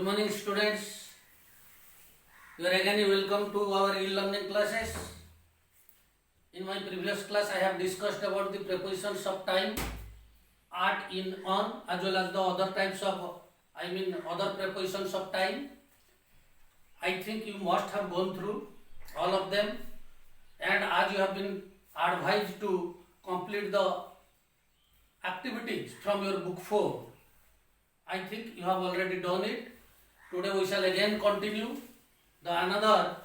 morning students. You are again welcome to our e-learning classes. In my previous class I have discussed about the prepositions of time, at, in, on, as well as the other types of other prepositions of time. I think you must have gone through all of them, and as you have been advised to complete the activities from your book 4, I think you have already done it. Today we shall again continue the another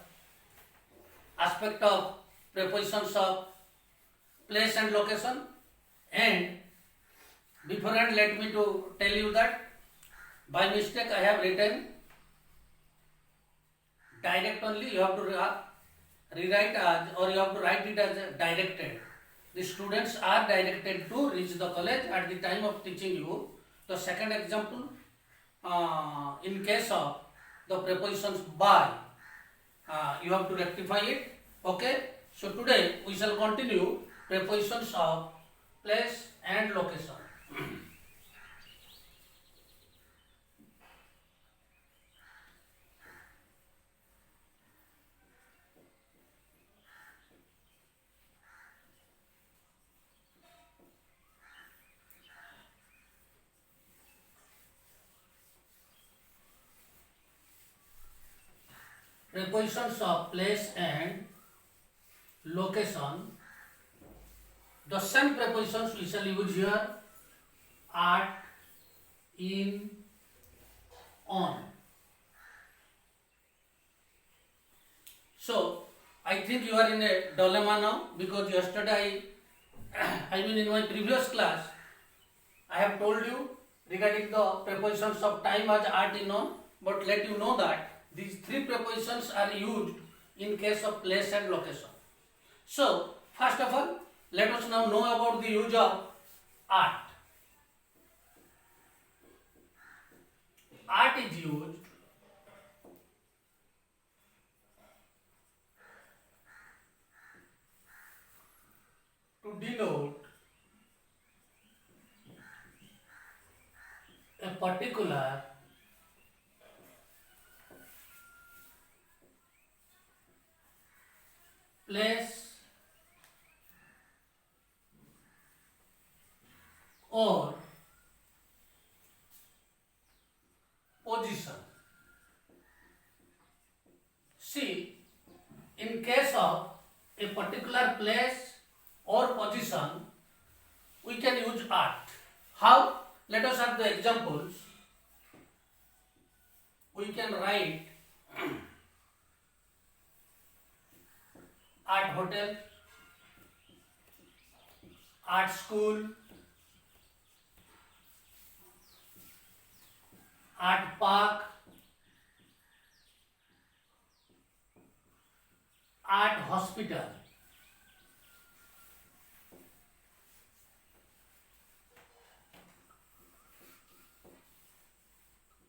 aspect of prepositions of place and location. And beforehand, let me to tell you that by mistake I have written direct only. You have to rewrite as, or you have to write it as directed. The students are directed to reach the college at the time of teaching you. The second example, in case of the prepositions by, you have to rectify it. Okay. So today we shall continue prepositions of place and location. Prepositions of place and location. The same prepositions we shall use here: at, in, on. So I think you are in a dilemma now, because yesterday in my previous class I have told you regarding the prepositions of time as at, in, on, but let you know that these three prepositions are used in case of place and location. So first of all, let us now know about the use of at. At is used to denote a particular place or position. See, in case of a particular place or position, we can use at. How? Let us have the examples. We can write at hotel, at school, at park, at hospital.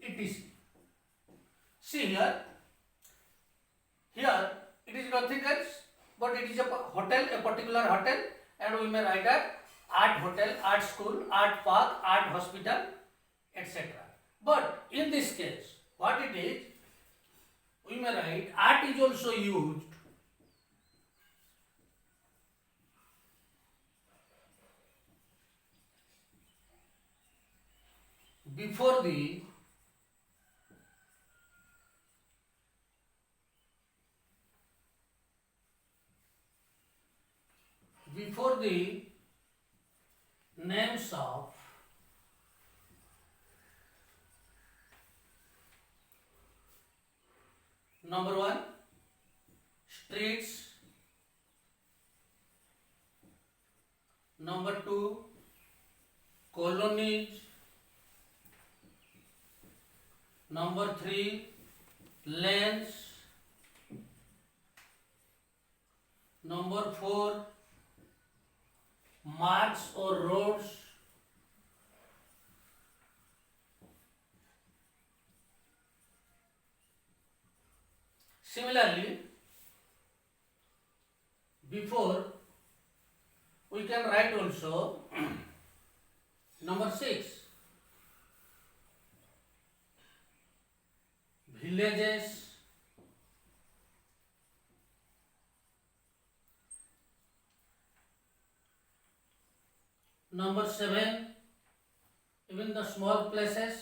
Etc. See here it is nothing else, but it is a hotel, a particular hotel, and we may write at hotel, at school, at park, at hospital, etc. But in this case, what it is, we may write at is also used before the names of number 1 streets, number 2 colonies, number 3 lanes, number 4 marks or roads, similarly before we can write also number 6 villages, number 7, even the small places,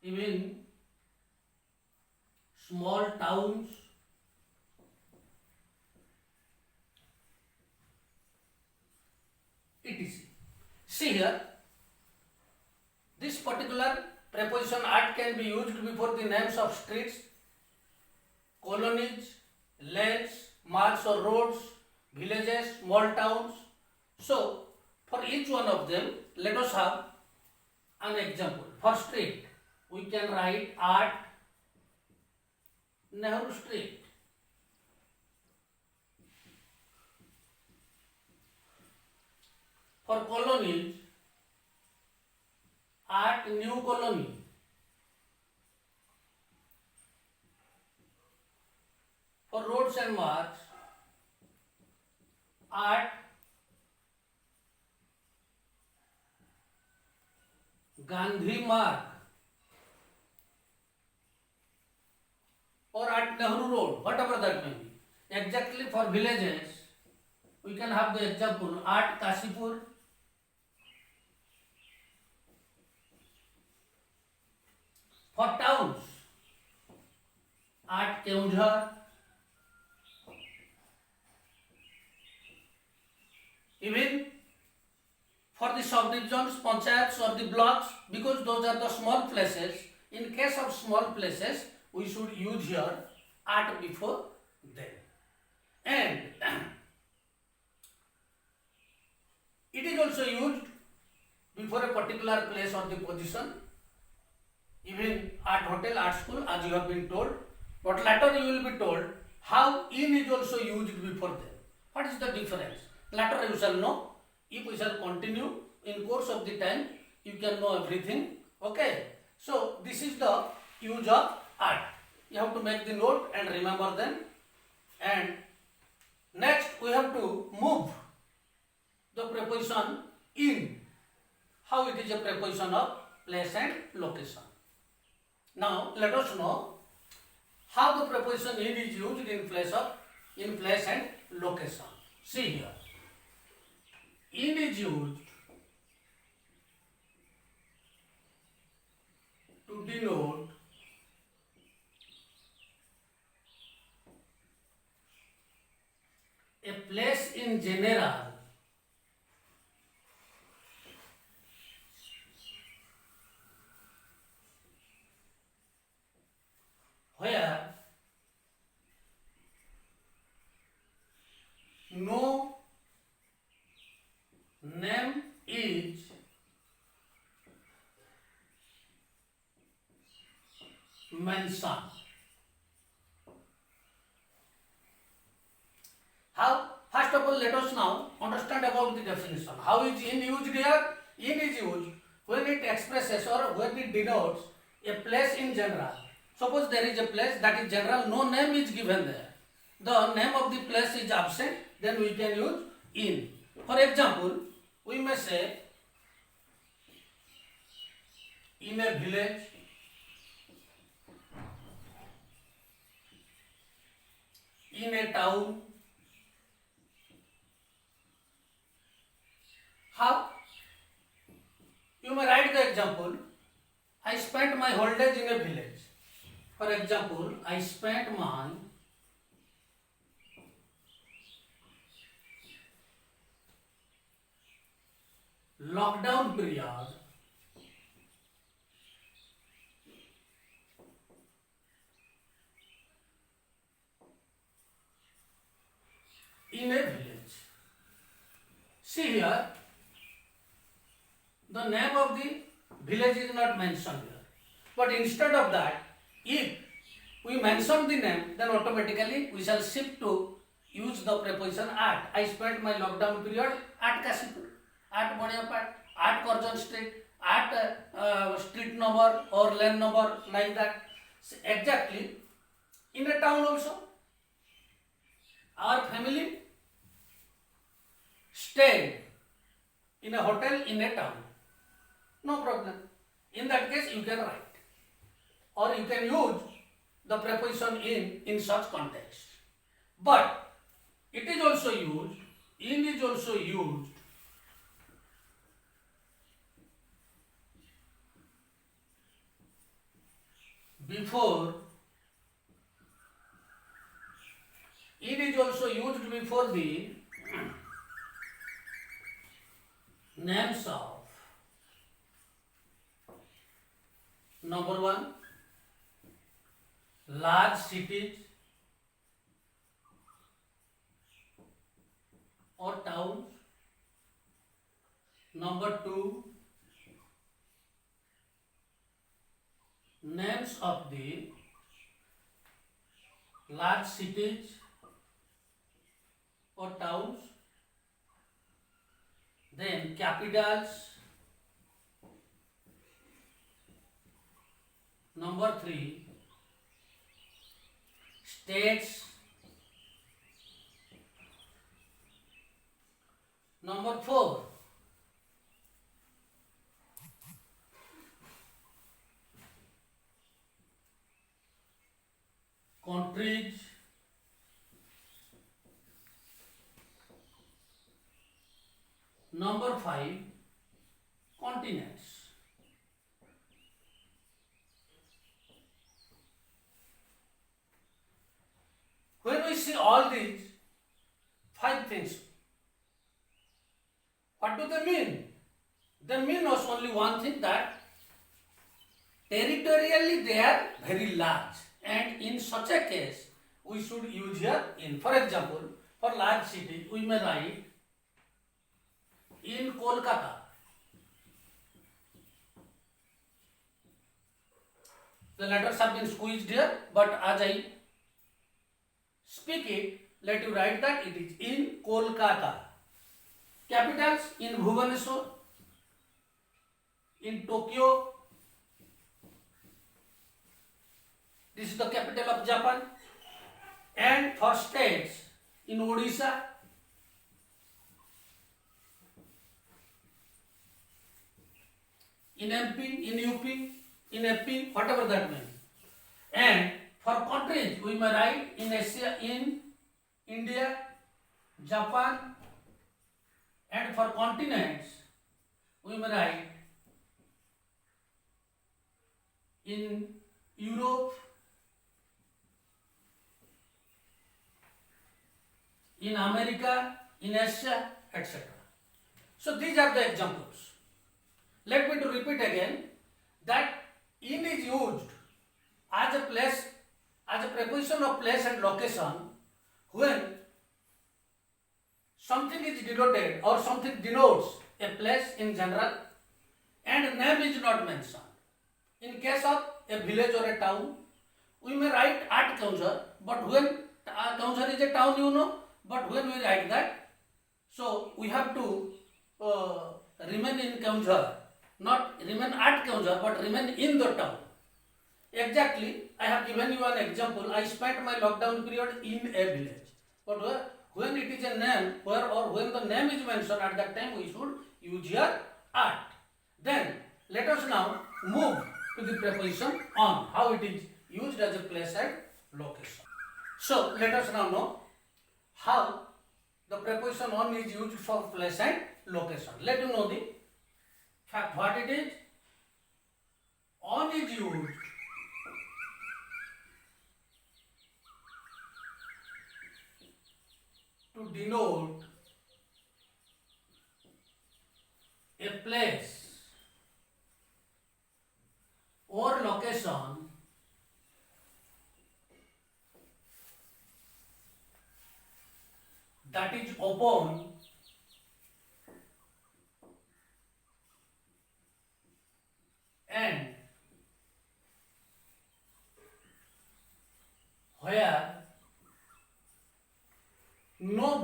even small towns, etc. See here, this particular preposition at can be used before the names of streets, colonies, lanes, marks or roads, villages, small towns. So, for each one of them, let us have an example. For street, we can write at Nehru Street. For colonies, at New Colony. For roads and marks, at Gandhi Mark or at Nehru Road, whatever that may be. Exactly for villages, we can have the example at Kashipur, for towns, at Keonjhar, even for the subdivisions, panchayats or the blocks, because those are the small places. In case of small places, we should use here at before them. And it is also used before a particular place or the position, even at hotel, at school, as you have been told. But later you will be told how in is also used before them. What is the difference? Later you shall know. If we shall continue in course of the time, you can know everything. Okay. So this is the use of at. You have to make the note and remember them. And next we have to move the preposition in. How it is a preposition of place and location. Now let us know how the preposition in is used in place and location. See here. In is used to denote a place in general where no name is mentioned. How? First of all, let us now understand about the definition. How is in used here? In is used when it expresses or when it denotes a place in general. Suppose there is a place that is general, no name is given there. The name of the place is absent, then we can use in. For example, we may say in a village, in a town. How? You may write the example, I spent my holidays in a village. For example, I spent my lockdown period in a village. See here, the name of the village is not mentioned here. But instead of that, if we mention the name, then automatically we shall shift to use the preposition at. I spent my lockdown period at Kashipur, at Baniapat, at Curzon Street, at street number or lane number, like that. So exactly in a town also. Our family stayed in a hotel in a town. No problem. In that case, you can write. Or you can use the preposition in such context. But it is also used, in is also used before, it is also used before the names of number one, large cities or towns. Number two, names of the large cities or towns. Then capitals. Number three, states. Number four, countries. Number five, continents. When we see all these five things, what do they mean? They mean us only one thing, that territorially they are very large, and in such a case we should use here in. For example, for large cities we may write in Kolkata. The letters have been squeezed here, but as I speak it, let you write that it is in Kolkata. Capitals in Bhubaneswar, in Tokyo. This is the capital of Japan. And for states, in Odisha, in MP, in UP, in FP, whatever that means. And for countries, we may write in Asia, in India, Japan, and for continents, we may write in Europe, in America, in Asia, etc. So these are the examples. Let me to repeat again that in is used as a place, as a preposition of place and location when something is denoted or something denotes a place in general and name is not mentioned. In case of a village or a town, we may write at Kaunjhar, but when Kaunjhar is a town, you know, but when we write that, so we have to remain in Kaunjhar, not remain at Kaunjhar, but remain in the town. Exactly, I have given you an example. I spent my lockdown period in a village, but when it is a name, or when the name is mentioned, at that time we should use here at. Then let us now move to the preposition on, how it is used as a place and location. So let us now know how the preposition on is used for place and location. Let you know the fact what it is. On is used to denote a place or location that is open and where no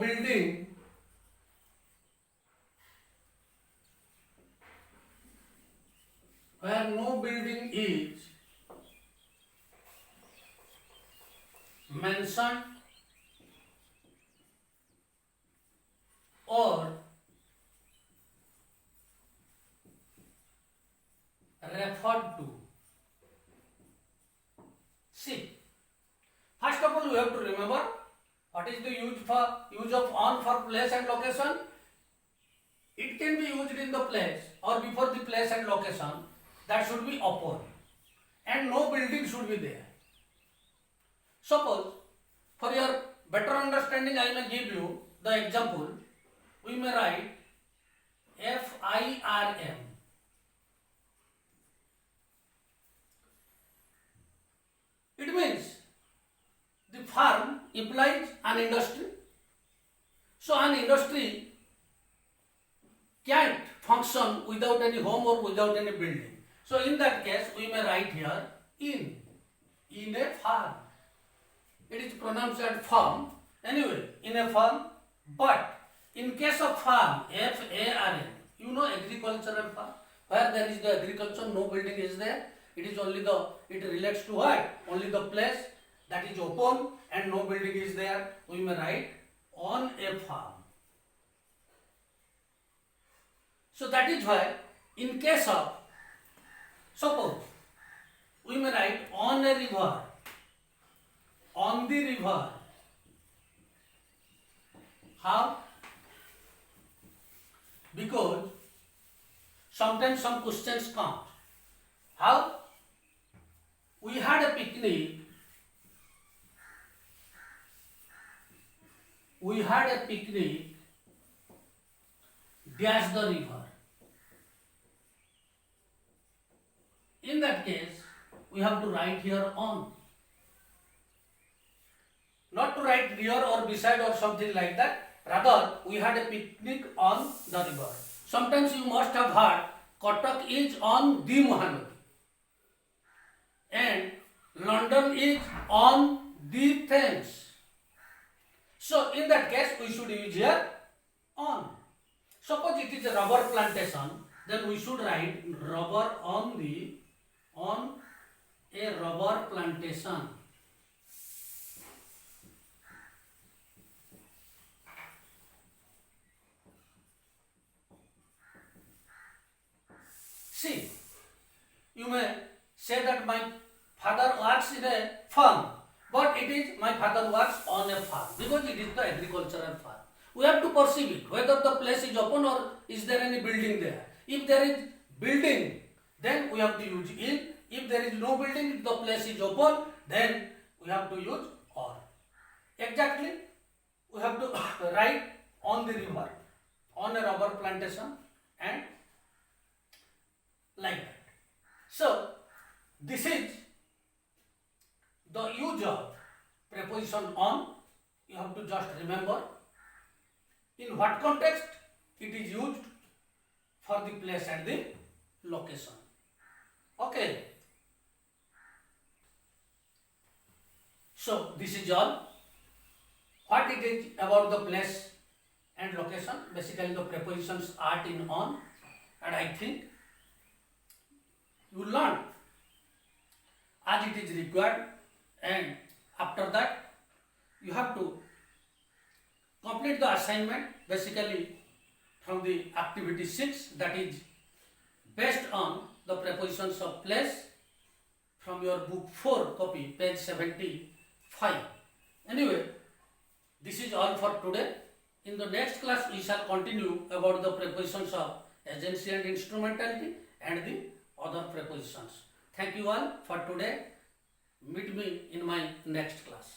building is mentioned or referred to. See, first of all, we have to remember what is the use of on for place and location. It can be used in the place or before the place and location. That should be upon, and no building should be there. Suppose, for your better understanding, I may give you the example. We may write FIRM. It means the farm implies an industry. So an industry can't function without any home or without any building. So in that case, we may write here in a farm. It is pronounced as farm. Anyway, in a farm. But in case of farm, FARM, you know agricultural farm, where there is the agriculture, no building is there. It is only it relates to what? Only the place that is open and no building is there. We may write on a farm. So that is why in case of, suppose, we may write on a river, on the river. How? Because sometimes some questions come. How? We had a picnic. We had a picnic. Dash the river. In that case, we have to write here on. Not to write near or beside or something like that. Rather, we had a picnic on the river. Sometimes you must have heard Cuttack is on the Mahanadi and London is on the Thames. So in that case, we should use here on. Suppose it is a rubber plantation, then we should write rubber on a rubber plantation. See, you may say that my father works in a farm, but it is my father works on a farm because it is the agricultural farm. We have to perceive it, whether the place is open or is there any building there. If there is building, then we have to use in. If there is no building, if the place is open, then we have to use on. Exactly, we have to write on the river, on a rubber plantation, and like that. So, this is the use of preposition on. You have to just remember in what context it is used for the place and the location. Okay. So, this is all. What it is about the place and location. Basically, the prepositions are in on, and I think you learn as it is required, and after that you have to complete the assignment basically from the activity 6, that is based on the prepositions of place from your book 4 copy page 75. Anyway, this is all for today. In the next class we shall continue about the prepositions of agency and instrumentality and the other prepositions. Thank you all for today. Meet me in my next class.